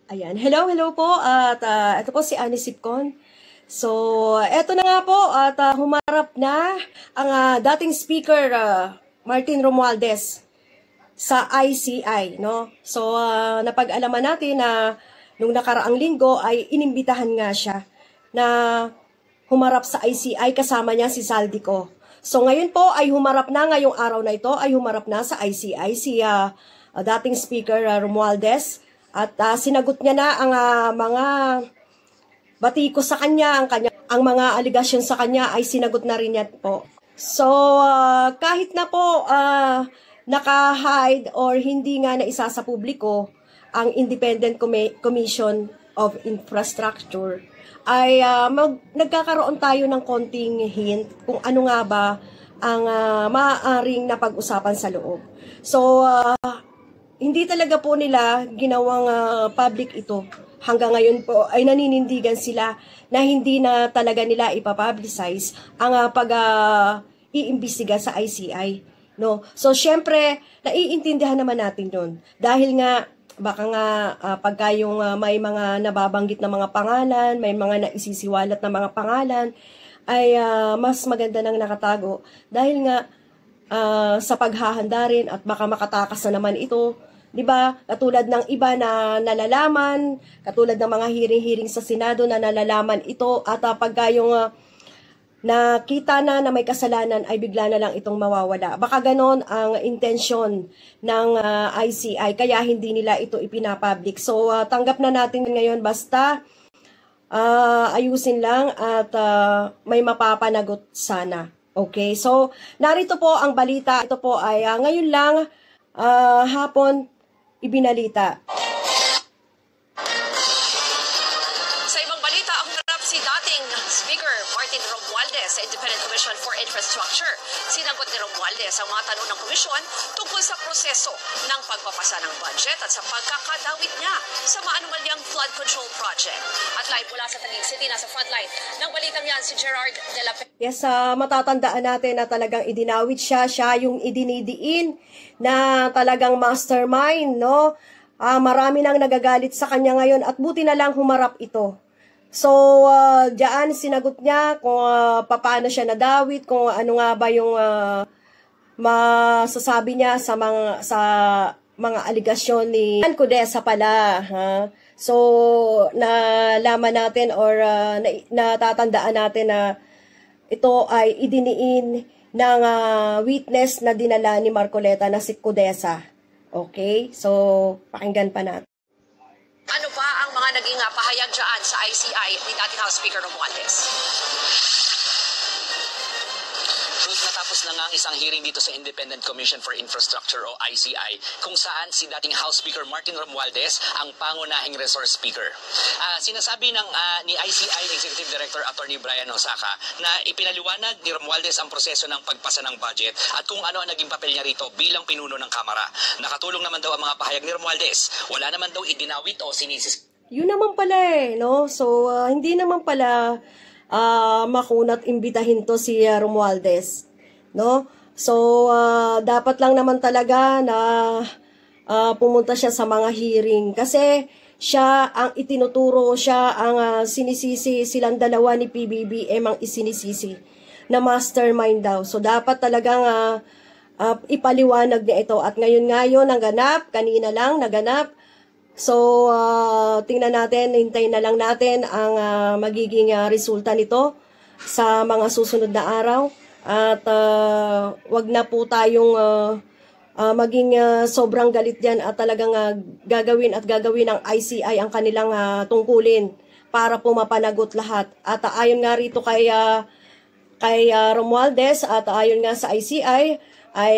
Ayan. Hello po. At ito po si Annie Sipcon. So, eto na nga po at humarap na ang dating speaker Martin Romualdez sa ICI, no? So, napag-alaman natin na nung nakaraang linggo ay inimbitahan nga siya na humarap sa ICI kasama niya si Saldico. So, ngayon po ay humarap na, ngayong araw na ito ay humarap na sa ICI si dating speaker Romualdez. At sinagot niya na ang mga batiko sa kanya, ang mga aligasyon sa kanya ay sinagot na rin niya po. So, kahit na po naka-hide or hindi nga na isa sa publiko ang Independent Commission of Infrastructure, ay nagkakaroon tayo ng konting hint kung ano nga ba ang maaaring napag-usapan sa loob. So, hindi talaga po nila ginawang public ito. Hanggang ngayon po ay naninindigan sila na hindi na talaga nila ipapublicize ang pag-iimbestiga sa ICI. No? So, syempre, naiintindihan naman natin yun. Dahil nga, baka nga pagka yung may mga nababanggit na mga pangalan, may mga naisisiwalat na mga pangalan, ay mas maganda nang nakatago. Dahil nga, sa paghahanda rin at baka makatakas na naman ito, 'di ba? Katulad ng iba na nalalaman, katulad ng mga hearing sa Senado na nalalaman ito at pagka yung nakita na may kasalanan ay bigla na lang itong mawawala. Baka ganon ang intensyon ng ICI kaya hindi nila ito ipinapublic. So tanggap na natin ngayon basta ayusin lang at may mapapanagot sana. Okay, so narito po ang balita. Ito po ay ngayon lang hapon ibinalita. Sa ibang balita, ang harap si dating Speaker Martin Romualdez sa Independent Commission for Infrastructure. Sinagot ni Romualdez ang mga tanong ng komisyon tungkol sa proseso ng pagpapasa ng budget at sa pagkakadawit niya sa maanumalyang flood control project. At live mula sa Taguig City, nasa frontline ng balitang yan si Gerard de la Peña. Yes, matatandaan natin na talagang idinawit siya yung idinidiin na talagang mastermind, no? Marami nang nagagalit sa kanya ngayon at buti na lang humarap ito. So, diyan sinagot niya kung paano siya nadawit, kung ano nga ba yung masasabi niya sa mga aligasyon ni Codesa pala, ha? So, nalaman natin or natatandaan natin na ito ay idiniin ng witness na dinala ni Marcoleta na si Codesa. Okay? So, pakinggan pa natin. Ano ba ang mga naging pahayag dyan sa ICI ni dating House Speaker Romualdez? Natapos na nga ang isang hearing dito sa Independent Commission for Infrastructure o ICI kung saan si dating House Speaker Martin Romualdez ang pangunahing resource speaker. Sinasabi ni ICI Executive Director Attorney Brian Osaka na ipinaliwanag ni Romualdez ang proseso ng pagpasa ng budget at kung ano ang naging papel niya rito bilang pinuno ng Kamara. Nakatulong naman daw ang mga pahayag ni Romualdez. Wala naman daw idinawit o sinisis. Yun naman pala no? So, hindi naman pala makunat imbitahin to si Romualdez. No? So, dapat lang naman talaga na pumunta siya sa mga hearing kasi siya ang itinuturo, siya ang sinisisi, silang dalawa ni PBBM ang isinisisi na mastermind daw. So, dapat talagang ipaliwanag niya ito. At ngayon ang ganap, kanina lang naganap. So, tingnan natin, hintayin na lang natin ang magiging resulta nito sa mga susunod na araw. At wag na po tayong maging sobrang galit diyan at talagang gagawin ng ICI ang kanilang tungkulin para po mapanagot lahat. At ayon nga rito kay Romualdez at ayon nga sa ICI ay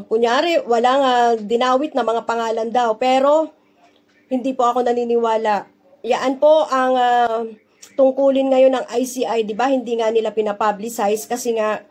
kunyari walang dinawit na mga pangalan daw, pero hindi po ako naniniwala. Yan po ang tungkulin ngayon ng ICI, di ba? Hindi nga nila pinapublicize kasi nga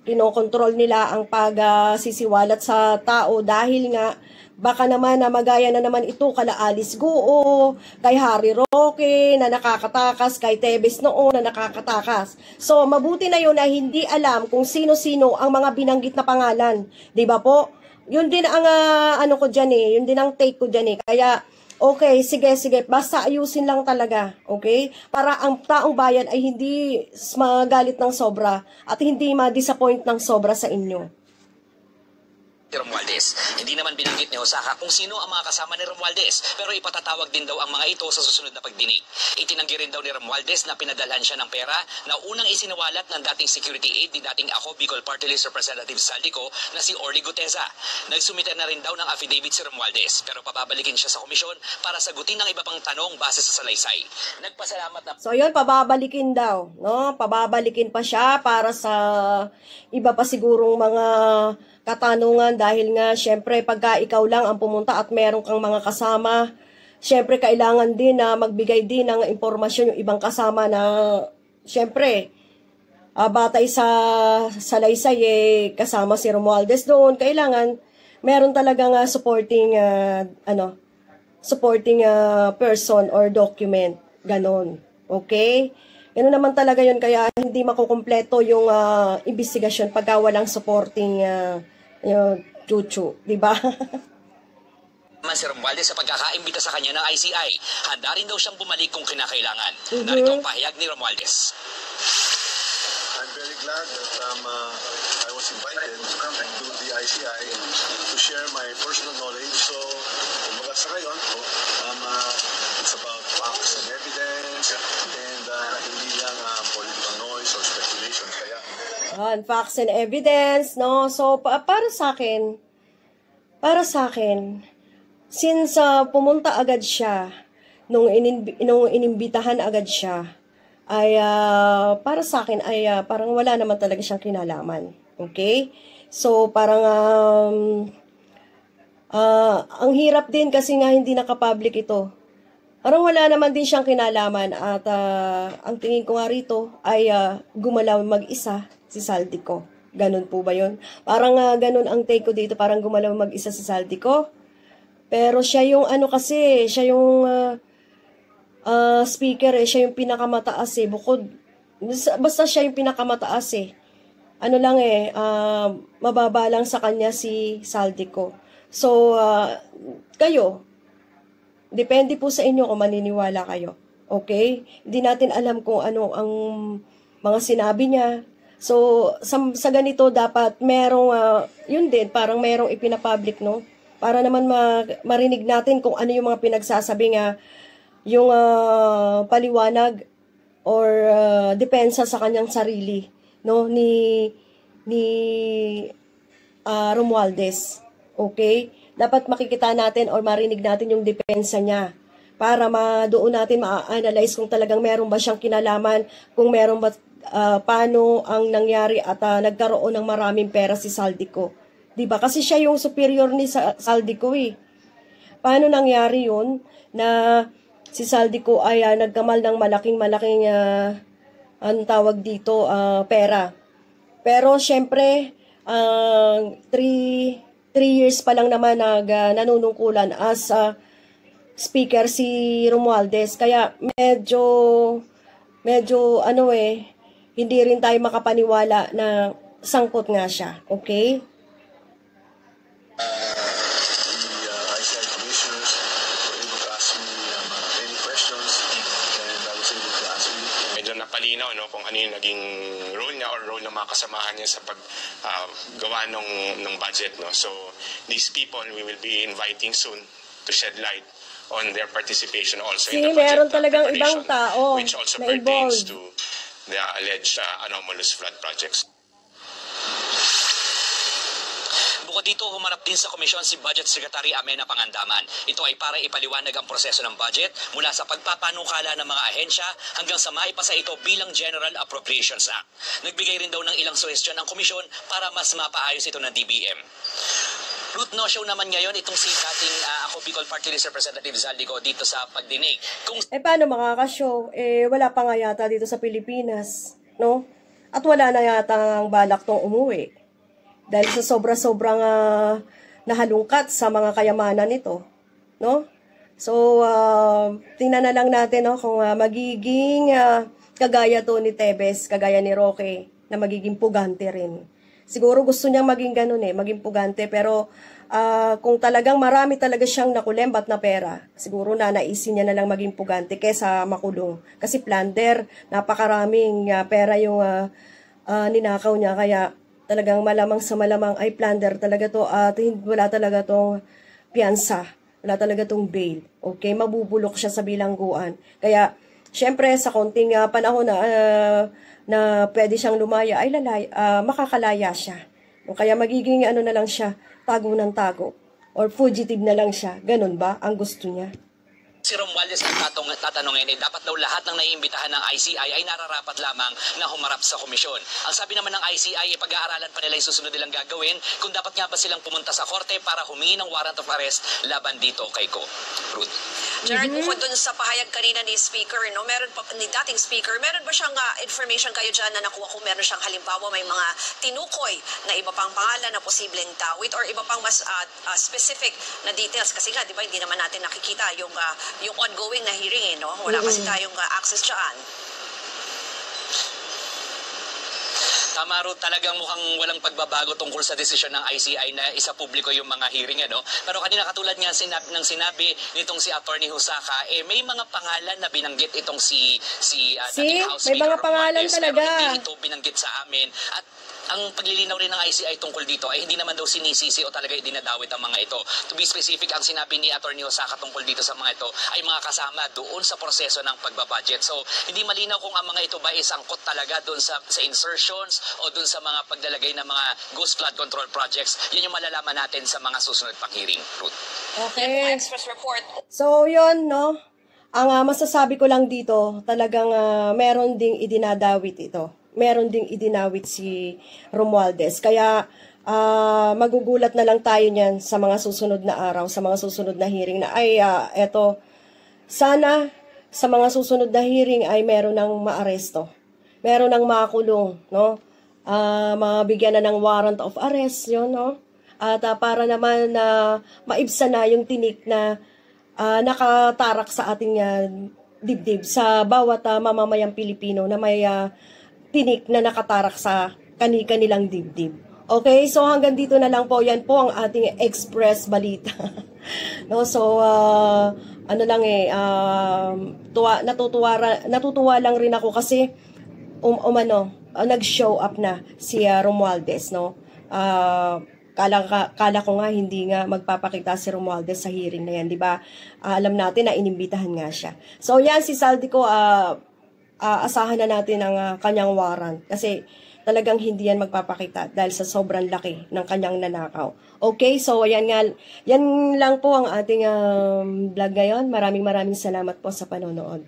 kinokontrol nila ang pagsisiwalat sa tao dahil nga baka naman na magaya na naman ito kala Alice Guo, kay Harry Roque na nakakatakas, kay Tebes noon na nakakatakas. So mabuti na yun na hindi alam kung sino-sino ang mga binanggit na pangalan. Di ba po? Yun din ang ano ko dyan yun din ang take ko dyan Kaya Okay, sige. Basta ayusin lang talaga, okay? Para ang taong bayan ay hindi magalit ng sobra at hindi ma-disappoint ng sobra sa inyo. Romualdez. Hindi naman binanggit ni Osaka kung sino ang mga kasama ni Romualdez, pero ipatatawag din daw ang mga ito sa susunod na pagdinig. Itinanggi rin daw ni Romualdez na pinadalhan siya ng pera na unang isinawalat ng dating security aide ni dating Ako Bicol Party List Representative Saldico na si Orly Guteza. Nagsumite na rin daw ng affidavit si Romualdez, pero papabalikin siya sa komisyon para sagutin ng iba pang tanong base sa salaysay. Nagpasalamat na... So yun, pababalikin daw, no? Pababalikin pa siya para sa iba pa sigurong mga katanungan dahil nga syempre pagka ikaw lang ang pumunta at meron kang mga kasama, syempre kailangan din na magbigay din ng impormasyon yung ibang kasama na syempre batay sa salaysay kasama si Romualdez doon, kailangan meron talagang supporting person or document, ganon. Okay? Ano naman talaga yun, kaya hindi makukumpleto yung investigasyon pagka walang supporting chuchu, di ba? Si Romualdez sa pagkakaimbita sa kanya ng ICI. Handa rin daw siyang bumalik kung kinakailangan. Narito ang pahayag ni Romualdez. I'm very glad that I was invited to the ICI to share my personal knowledge. So, kumbaga sa ngayon, it's about facts and evidence and hindi lang political noise or speculation. Kaya facts and evidence, no? So, para sa akin, since pumunta agad siya, nung inimbitahan agad siya, ay para sa akin ay parang wala naman talaga siyang kinalaman. Okay? So, parang ang hirap din kasi nga hindi nakapublic ito. Parang wala naman din siyang kinalaman at ang tingin ko nga rito ay gumalaw mag-isa si Saldico. Ganun po ba yun? Parang ganun ang take ko dito, parang gumalaw mag-isa si Saldico. Pero siya yung siya yung speaker siya yung pinakamataas basta siya yung pinakamataas mababa lang sa kanya si Saldico. So, kayo, depende po sa inyo kung maniniwala kayo. Okay? Hindi natin alam kung ano ang mga sinabi niya. So, sa ganito dapat merong, yun din, parang merong ipinapublic, no? Para naman marinig natin kung ano yung mga pinagsasabi yung paliwanag or depensa sa kanyang sarili, no? Ni Romualdez. Okay? Dapat makikita natin or marinig natin yung depensa niya para doon natin ma-analyze kung talagang meron ba siyang kinalaman, kung meron ba paano ang nangyari at nagkaroon ng maraming pera si Saldico. 'Di ba? Kasi siya yung superior ni Saldico eh. Paano nangyari 'yun na si Saldico ay nagkamal ng malaking anong tawag dito, pera. Pero syempre 3 years pa lang naman nanunungkulan as speaker si Romualdez. Kaya medyo hindi rin tayo makapaniwala na sangkot nga siya. Okay? the ICI commissioners were able to ask me any questions and I was able to answer you. Medyo napalinaw kung ano yung naging role niya or role ng mga kasamahan niya sa paggawa ng budget. So these people we will be inviting soon to shed light on their participation also in the budget meron talagang ibang preparation, tao which also na pertains involved to the alleged anomalous flood projects. Bukod dito, humarap din sa komisyon si Budget Secretary Amena Pangandaman. Ito ay para ipaliwanag ang proseso ng budget mula sa pagpapanukala ng mga ahensya hanggang sa maipasa ito bilang General Appropriations Act. Nagbigay rin daw ng ilang suhestyon ang komisyon para mas mapaayos ito ng DBM. Root no show naman ngayon itong si dating Ako Bicol Party List Representative Saldico dito sa pagdinig. Paano makakashow? Wala pa nga yata dito sa Pilipinas, no? At wala na yata ang balak tong umuwi. Dahil sa sobra-sobrang nahalungkat sa mga kayamanan nito, no? So, tingnan na lang natin kung magiging kagaya to ni Tebes, kagaya ni Roque, na magiging pugante rin Siguro gusto niyang maging ganun maging pugante, pero kung talagang marami talaga siyang nakulembat na pera, siguro naisin niya na lang maging pugante kesa makulong. Kasi plunder, napakaraming pera yung ninakaw niya, kaya talagang malamang sa malamang ay plunder talaga to at wala talaga tong piyansa, wala talaga tong bail. Okay, mabubulok siya sa bilangguan. Kaya, syempre, sa konting panahon na pwede siyang lumaya, ay makakalaya siya. Kaya magiging na lang siya, tago ng tago. Or fugitive na lang siya. Ganun ba ang gusto niya? Si Romualdez ang tatanungin, dapat daw lahat ng naiimbitahan ng ICI ay nararapat lamang na humarap sa komisyon. Ang sabi naman ng ICI, pag-aaralan pa nila yung susunod nilang gagawin kung dapat nga ba silang pumunta sa korte para humingi ng warrant of arrest laban dito kay Ko. Ruth. Jared, bukod dun sa pahayag kanina ni Speaker, ni dating Speaker, meron ba siyang information kayo dyan na nakuha kung meron siyang halimbawa may mga tinukoy na iba pang pangalan na posibleng tawid or iba pang mas specific na details? Kasi nga, di ba, hindi naman natin nakikita yung ongoing na hearing, no? Wala kasi tayong access dyan. Tama, Ruth, talagang mukhang walang pagbabago tungkol sa desisyon ng ICI na isa publiko yung mga hearing, ano? Pero kanina katulad nga sinabi nitong si Attorney Husaka, may mga pangalan na binanggit itong si dating House Speaker may mga pangalan Romualdez, talaga. pero hindi ito binanggit sa amin. At ang paglilinaw rin ng ICI tungkol dito ay hindi naman daw sinisisi o talaga idinadawit ang mga ito. To be specific, ang sinabi ni Attorney Husaka tungkol dito sa mga ito ay mga kasama doon sa proseso ng pagbabudget. So, hindi malinaw kung ang mga ito ba isangkot talaga doon sa insertions o doon sa mga paglalagay ng mga ghost flood control projects. Yan yung malalaman natin sa mga susunod pang hearing, Ruth. Okay. Express report. So, yun, no? Ang masasabi ko lang dito, talagang meron ding idinadawit ito. Meron ding idinawit si Romualdez. Kaya magugulat na lang tayo niyan sa mga susunod na araw, sa mga susunod na hearing na eto, sana sa mga susunod na hearing ay meron ng maaresto. Meron ng makulong, no? Mabigyan na ng warrant of arrest, yun, no? At para naman maibsan na yung tinik na nakatarak sa ating dibdib sa bawat mamamayang Pilipino na may tinik na nakatarak sa kanilang dibdib. Okay, so hanggang dito na lang po. Yan po ang ating Express Balita. No, so natutuwa lang rin ako kasi nag-show up na si Romualdez, no. Kala ko nga hindi nga magpapakita si Romualdez sa hearing na yan, di ba? Alam natin na inimbitahan nga siya. So yan, si Saldico, asahan na natin ang kanyang warrant kasi talagang hindi yan magpapakita dahil sa sobrang laki ng kanyang nanakaw. Okay, so yan lang po ang ating vlog ngayon. Maraming salamat po sa panonood.